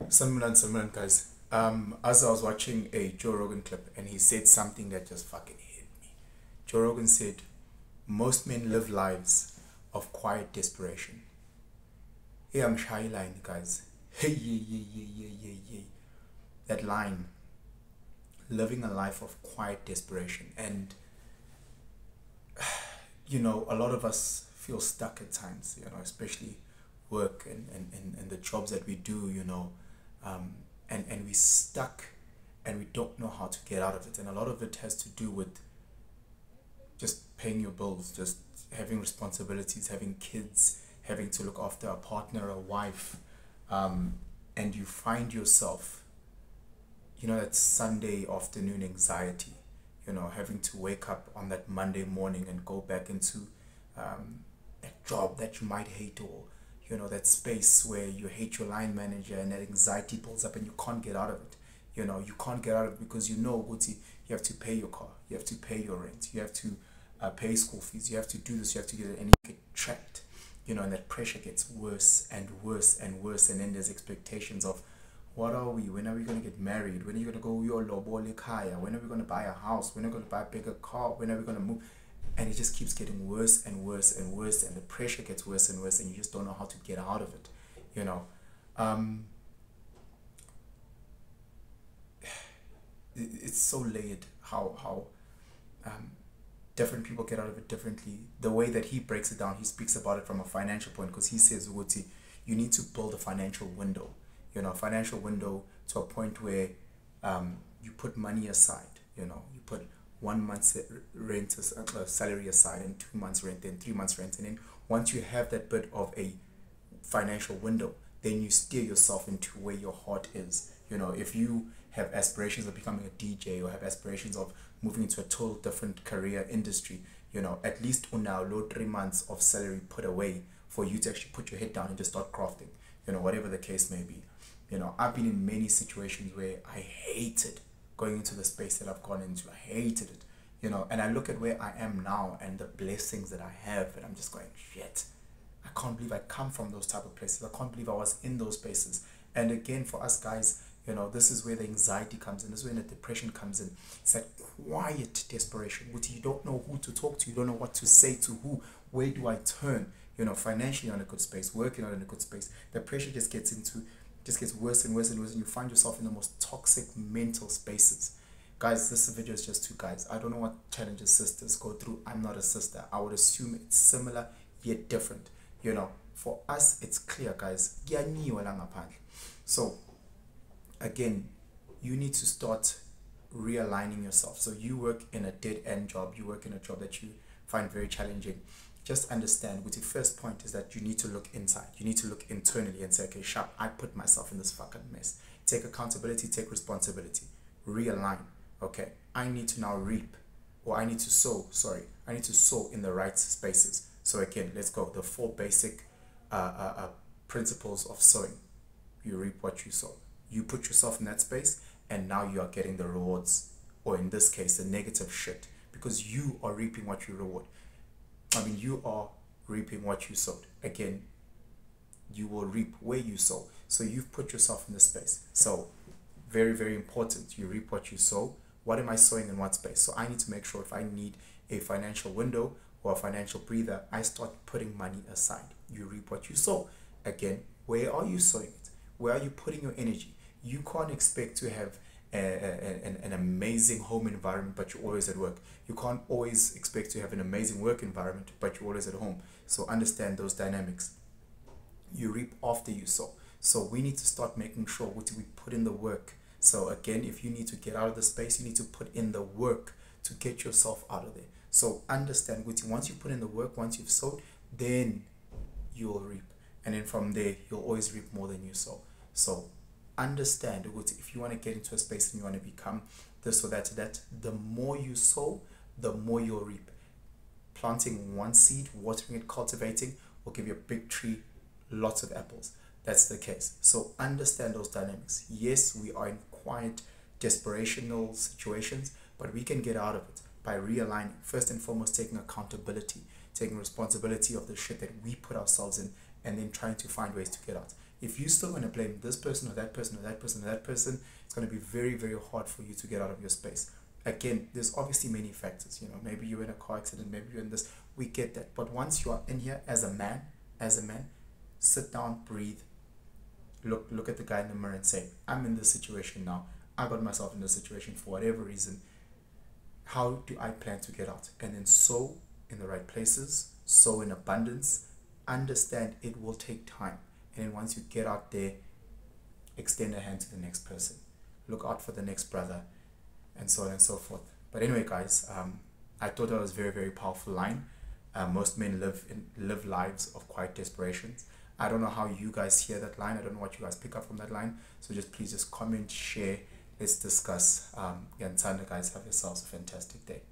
Similar, guys. As I was watching a Joe Rogan clip, and he said something that just fucking hit me. Joe Rogan said, "Most men live lives of quiet desperation." Hey, I'm shy line, guys. Hey, yeah. That line, living a life of quiet desperation, and a lot of us feel stuck at times. Especially work and the jobs that we do. Um, and we stuck and we don't know how to get out of it, and a lot of it has to do with just paying your bills, just having responsibilities, having kids, having to look after a partner, a wife, and you find yourself, that Sunday afternoon anxiety, having to wake up on that Monday morning and go back into that job that you might hate, or that space where you hate your line manager, and that anxiety builds up and you can't get out of it. You can't get out of it because Guti, you have to pay your car, you have to pay your rent, you have to pay school fees, you have to do this, you have to get it, and you get trapped. And that pressure gets worse and worse and worse, and then there's expectations of, what are we? When are we going to get married? When are you going to go your lobole kaya? When are we going to buy a house? When are we going to buy a bigger car? When are we going to move? And it just keeps getting worse and worse and worse, and the pressure gets worse and worse, and you just don't know how to get out of it. You know, um, it's so layered how um, different people get out of it differently. The way that he breaks it down, he speaks about it from a financial point, because he says, Uguti, you need to build a financial window. A financial window to a point where you put money aside. You put 1 month's rent salary aside, and 2 months rent, then 3 months rent, and then once you have that bit of a financial window, then you steer yourself into where your heart is. If you have aspirations of becoming a DJ, or have aspirations of moving into a total different career industry, at least now low 3 months of salary put away for you to actually put your head down and just start crafting, whatever the case may be. I've been in many situations where I hated going into the space that I've gone into. I hated it, and I look at where I am now and the blessings that I have, and I'm just going, shit, I can't believe I come from those type of places. I can't believe I was in those spaces. And again, for us guys, this is where the anxiety comes in. This is where the depression comes in. It's that quiet desperation, which you don't know who to talk to. You don't know what to say to who. Where do I turn? Financially on a good space, working on a good space. The pressure just gets worse and worse and worse, and you find yourself in the most toxic mental spaces. Guys, this video is just two guys. I don't know what challenges sisters go through. I'm not a sister. I would assume it's similar yet different. For us, it's clear, guys. So again, you need to start realigning yourself. So you work in a dead end job, you work in a job that you find very challenging. Just understand, with the first point is that you need to look inside. You need to look internally and say, okay, sharp, I put myself in this fucking mess. Take accountability, take responsibility, realign. Okay, I need to now reap, or I need to sow, I need to sow in the right spaces. So again, let's go. The four basic principles of sowing. You reap what you sow. You put yourself in that space, and now you are getting the rewards, or in this case, the negative shit, because you are reaping what you reward. You are reaping what you sowed. Again, you will reap where you sow. So you've put yourself in this space. So very, very important. You reap what you sow. What am I sowing in what space? So I need to make sure, if I need a financial window or a financial breather, I start putting money aside. You reap what you sow. Again, where are you sowing it? Where are you putting your energy? You can't expect to have an amazing home environment, but you're always at work. You can't always expect to have an amazing work environment, but you're always at home. So understand those dynamics. You reap after you sow. So we need to start making sure we put in the work. So again, if you need to get out of the space, you need to put in the work to get yourself out of there. So understand, once you put in the work, once you've sowed, then you will reap. And then from there, you'll always reap more than you sow. So understand, if you want to get into a space and you want to become this or that, the more you sow, the more you'll reap. Planting one seed, watering it, cultivating, will give you a big tree, lots of apples. That's the case. So understand those dynamics. Yes, we are in quiet, desperational situations, but we can get out of it by realigning. First and foremost, taking accountability, taking responsibility of the shit that we put ourselves in, and then trying to find ways to get out. If you're still going to blame this person or that person or that person or that person, it's going to be very, very hard for you to get out of your space. Again, there's obviously many factors. Maybe you're in a car accident, maybe you're in this. We get that. But once you are in here as a man, sit down, breathe, look at the guy in the mirror and say, I'm in this situation now. I got myself in this situation for whatever reason. How do I plan to get out? And then sow in the right places, sow in abundance, understand it will take time. And then once you get out there, extend a hand to the next person. Look out for the next brother, and so on and so forth. But anyway, guys, I thought that was a very, very powerful line. Most men live lives of quiet desperations. I don't know how you guys hear that line. I don't know what you guys pick up from that line. So please comment, share. Let's discuss. And guys, have yourselves a fantastic day.